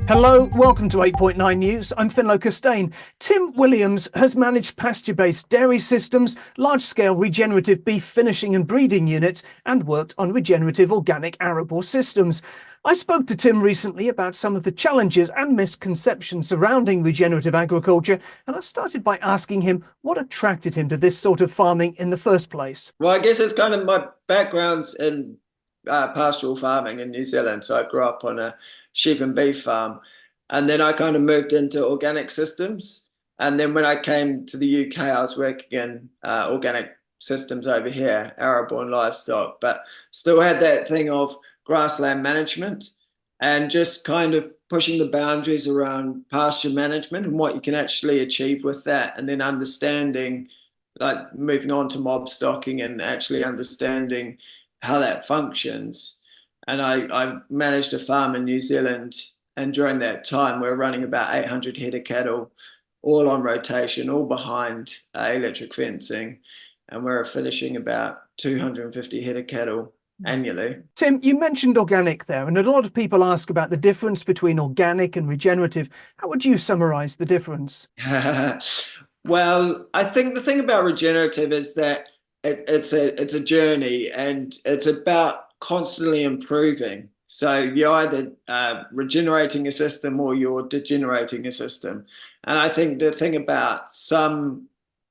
Hello, welcome to 8.9 News. I'm Costain. Tim Williams has managed pasture-based dairy systems, large-scale regenerative beef finishing and breeding units, and worked on regenerative organic arable systems. I spoke to Tim recently about some of the challenges and misconceptions surrounding regenerative agriculture, and I started by asking him what attracted him to this sort of farming in the first place. Well, I guess it's kind of my background's in pastoral farming in New Zealand. So I grew up on a sheep and beef farm. And then I kind of moved into organic systems. And then when I came to the UK, I was working in organic systems over here, arable and livestock, but still had that thing of grassland management and just kind of pushing the boundaries around pasture management and what you can actually achieve with that. And then understanding, like moving on to mob stocking and actually understanding how that functions. And I've managed a farm in New Zealand, and during that time we're running about 800 head of cattle, all on rotation, all behind electric fencing, and we're finishing about 250 head of cattle annually. Tim, you mentioned organic there, and a lot of people ask about the difference between organic and regenerative. How would you summarize the difference? Well, I think the thing about regenerative is that it's a journey, and it's about constantly improving. So you're either regenerating a system or you're degenerating a system. And I think the thing about some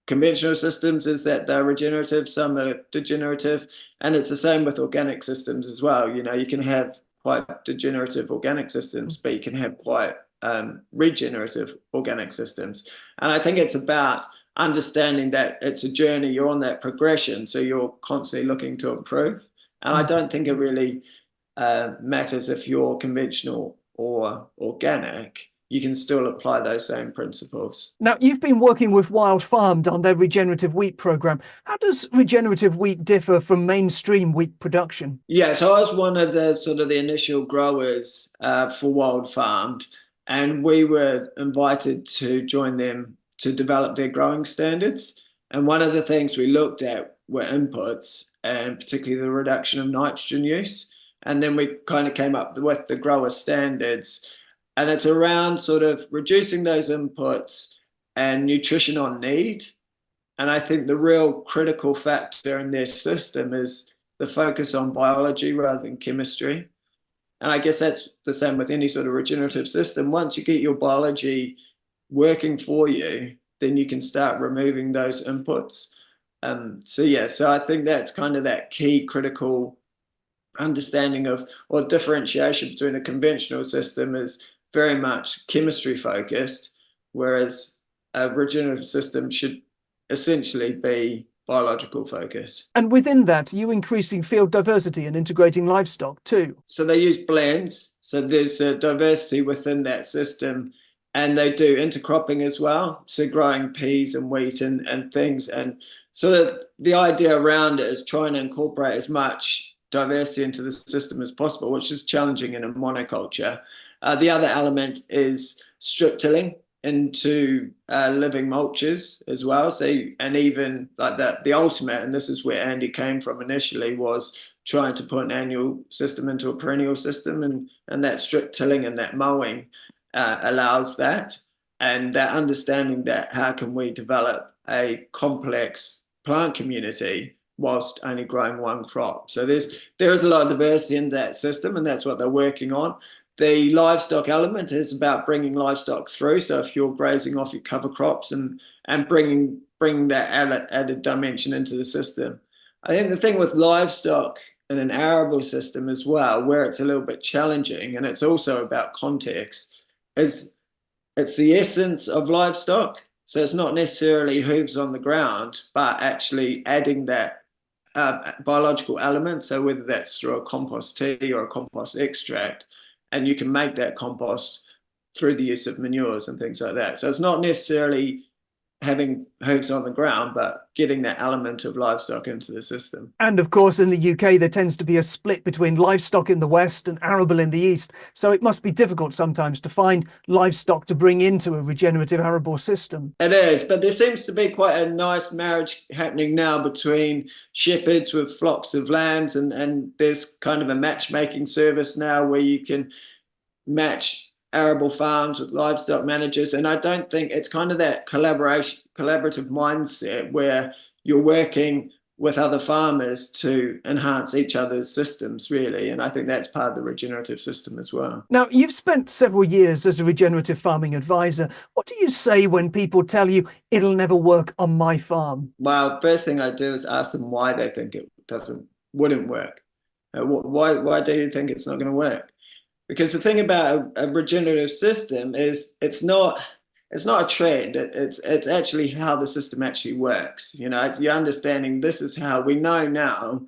conventional systems is that they're regenerative, some are degenerative, and it's the same with organic systems as well. You know, you can have quite degenerative organic systems, but you can have quite regenerative organic systems. And I think it's about understanding that it's a journey, you're on that progression, so you're constantly looking to improve. And I don't think it really matters if you're conventional or organic. You can still apply those same principles. Now, you've been working with Wild Farmed on their regenerative wheat program. How does regenerative wheat differ from mainstream wheat production? Yeah, so I was one of the sort of the initial growers for Wild Farmed, and we were invited to join them to develop their growing standards. And one of the things we looked at were inputs, and particularly the reduction of nitrogen use. And then we kind of came up with the grower standards. And it's around sort of reducing those inputs and nutrition on need. And I think the real critical factor in their system is the focus on biology rather than chemistry. And I guess that's the same with any sort of regenerative system. Once you get your biology working for you, then you can start removing those inputs. So I think that's kind of that key critical understanding of, or differentiation between a conventional system is very much chemistry focused, whereas a regenerative system should essentially be biological focus. And within that, are you increasing field diversity and integrating livestock too? So they use blends. So there's a diversity within that system, and they do intercropping as well. So growing peas and wheat and things. And so the idea around it is trying to incorporate as much diversity into the system as possible, which is challenging in a monoculture. The other element is strip tilling into living mulches as well. So, and even like that, the ultimate, and this is where Andy came from initially, was trying to put an annual system into a perennial system, and that strip tilling and that mowing allows that. And that understanding that how can we develop a complex plant community whilst only growing one crop. So there is a lot of diversity in that system, and that's what they're working on. The livestock element is about bringing livestock through. So if you're grazing off your cover crops and bringing that added dimension into the system. I think the thing with livestock in an arable system as well, where it's a little bit challenging, and it's also about context, is it's the essence of livestock. So it's not necessarily hooves on the ground, but actually adding that biological element. So whether that's through a compost tea or a compost extract, and you can make that compost through the use of manures and things like that. So it's not necessarily having hooves on the ground, but getting that element of livestock into the system. And of course, in the UK, there tends to be a split between livestock in the west and arable in the east. So it must be difficult sometimes to find livestock to bring into a regenerative arable system. It is, but there seems to be quite a nice marriage happening now between shepherds with flocks of lambs, and there's kind of a matchmaking service now where you can match arable farms with livestock managers. And I don't think it's kind of that collaborative mindset where you're working with other farmers to enhance each other's systems, really. And I think that's part of the regenerative system as well. Now, you've spent several years as a regenerative farming advisor. What do you say when people tell you it'll never work on my farm? Well, first thing I do is ask them why they think it wouldn't work. Why do you think it's not going to work? Because the thing about a regenerative system is it's not a trend. It's actually how the system actually works. It's your understanding. This is how we know now.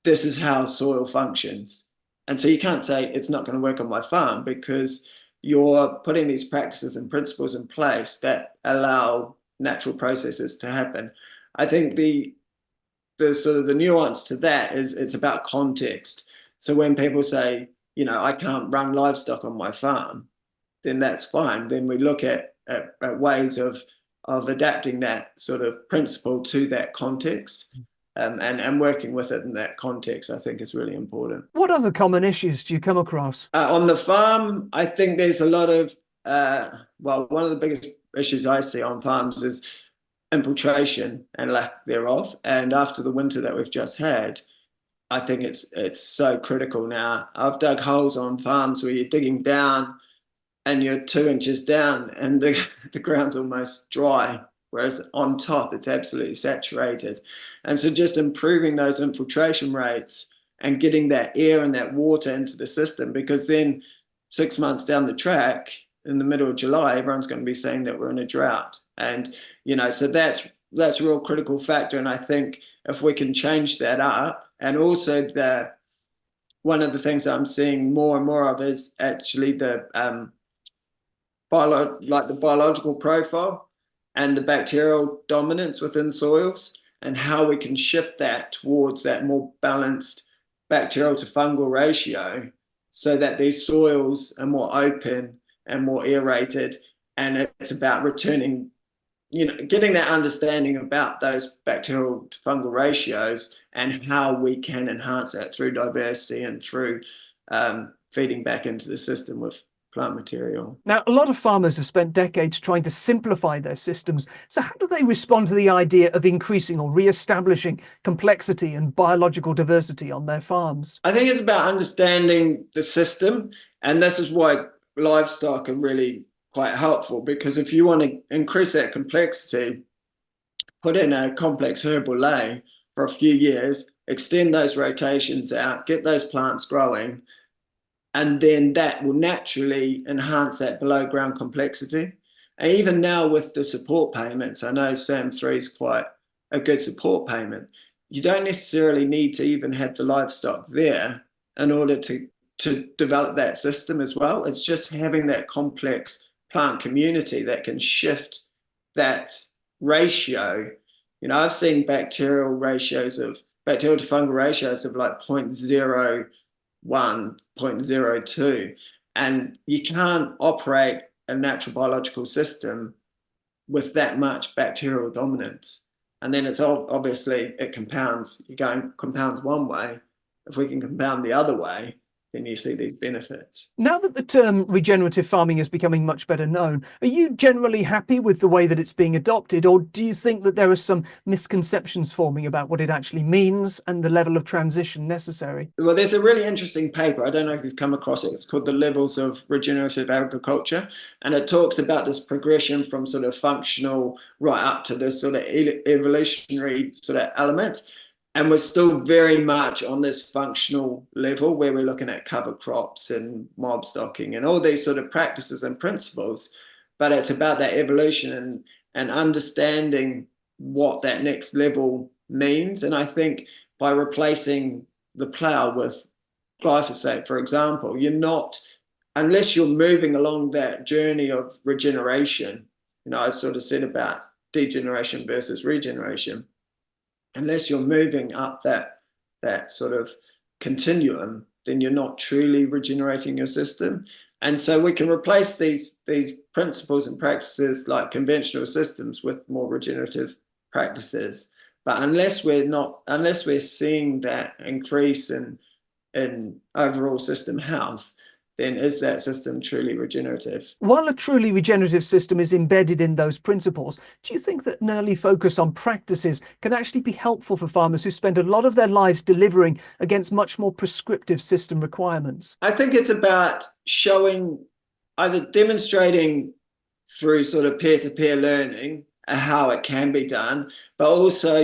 This is how soil functions, and so you can't say it's not going to work on my farm because you're putting these practices and principles in place that allow natural processes to happen. I think the sort of the nuance to that is it's about context. So when people say, I can't run livestock on my farm, then that's fine. Then we look at ways of adapting that sort of principle to that context, and working with it in that context, I think is really important. What other common issues do you come across? On the farm, I think there's a lot of, one of the biggest issues I see on farms is infiltration and lack thereof. And after the winter that we've just had, I think it's so critical now. I've dug holes on farms where you're digging down and you're 2 inches down and the ground's almost dry, whereas on top it's absolutely saturated. And so just improving those infiltration rates and getting that air and that water into the system, because then 6 months down the track, in the middle of July, everyone's going to be saying that we're in a drought. And, so that's a real critical factor. And I think if we can change that up, and also one of the things that I'm seeing more and more of is actually the biological profile and the bacterial dominance within soils, and how we can shift that towards that more balanced bacterial to fungal ratio so that these soils are more open and more aerated. And it's about returning, getting that understanding about those bacterial to fungal ratios and how we can enhance that through diversity and through feeding back into the system with plant material. Now, a lot of farmers have spent decades trying to simplify their systems. So how do they respond to the idea of increasing or re-establishing complexity and biological diversity on their farms? I think it's about understanding the system. And this is why livestock are really quite helpful, because if you want to increase that complexity, put in a complex herbal lay for a few years, extend those rotations out, get those plants growing, and then that will naturally enhance that below ground complexity. And even now with the support payments, I know SAM3 is quite a good support payment. You don't necessarily need to even have the livestock there in order to develop that system as well. It's just having that complex plant community that can shift that ratio. I've seen bacterial to fungal ratios of like 0.01, 0.02, and you can't operate a natural biological system with that much bacterial dominance. And then it's obviously it compounds. Compounds one way. If we can compound the other way, then you see these benefits. Now that the term regenerative farming is becoming much better known, are you generally happy with the way that it's being adopted, or do you think that there are some misconceptions forming about what it actually means and the level of transition necessary? Well, there's a really interesting paper. I don't know if you've come across it. It's called The Levels of Regenerative Agriculture. And it talks about this progression from sort of functional right up to this sort of evolutionary sort of element. And we're still very much on this functional level where we're looking at cover crops and mob stocking and all these sort of practices and principles. But it's about that evolution and understanding what that next level means. And I think by replacing the plough with glyphosate, for example, unless you're moving along that journey of regeneration, I sort of said about degeneration versus regeneration. Unless you're moving up that sort of continuum, then you're not truly regenerating your system. And so we can replace these principles and practices like conventional systems with more regenerative practices. But unless we're seeing that increase in overall system health, then is that system truly regenerative? While a truly regenerative system is embedded in those principles, do you think that an early focus on practices can actually be helpful for farmers who spend a lot of their lives delivering against much more prescriptive system requirements? I think it's about showing, either demonstrating through sort of peer-to-peer learning how it can be done, but also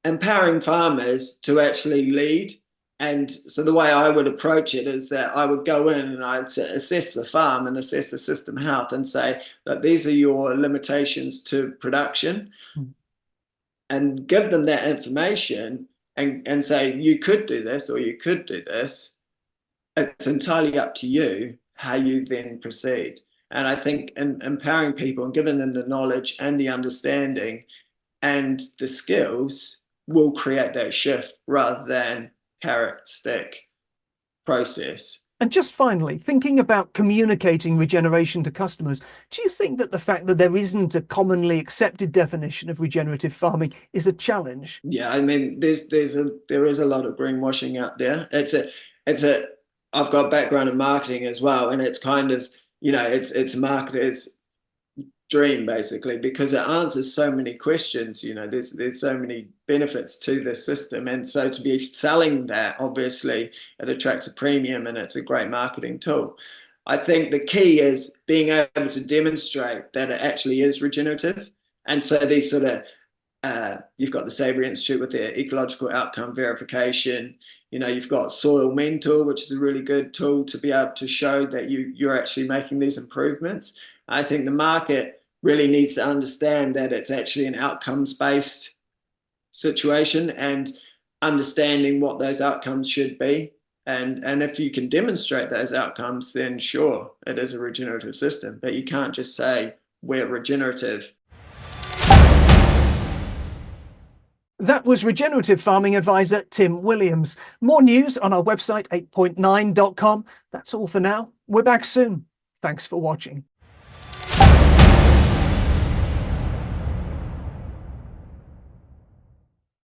empowering farmers to actually lead. And so the way I would approach it is that I would go in and I'd assess the farm and assess the system health and say that these are your limitations to production, and give them that information and say, you could do this or you could do this. It's entirely up to you how you then proceed. And I think empowering people and giving them the knowledge and the understanding and the skills will create that shift rather than carrot stick process. And just finally, thinking about communicating regeneration to customers, do you think that the fact that there isn't a commonly accepted definition of regenerative farming is a challenge? Yeah, I mean, there is a lot of greenwashing out there. I've got background in marketing as well, and it's kind of, it's marketer's dream basically, because it answers so many questions. There's so many benefits to this system, and so to be selling that, obviously it attracts a premium and it's a great marketing tool. I think the key is being able to demonstrate that it actually is regenerative. And so these sort of you've got the Savory Institute with their ecological outcome verification. You've got Soil Mentor, which is a really good tool to be able to show that you're actually making these improvements. I think the market really needs to understand that it's actually an outcomes-based situation, and understanding what those outcomes should be. And if you can demonstrate those outcomes, then sure, it is a regenerative system. But you can't just say we're regenerative. That was regenerative farming advisor Tim Williams. More news on our website 8.9.com. That's all for now. We're back soon. Thanks for watching.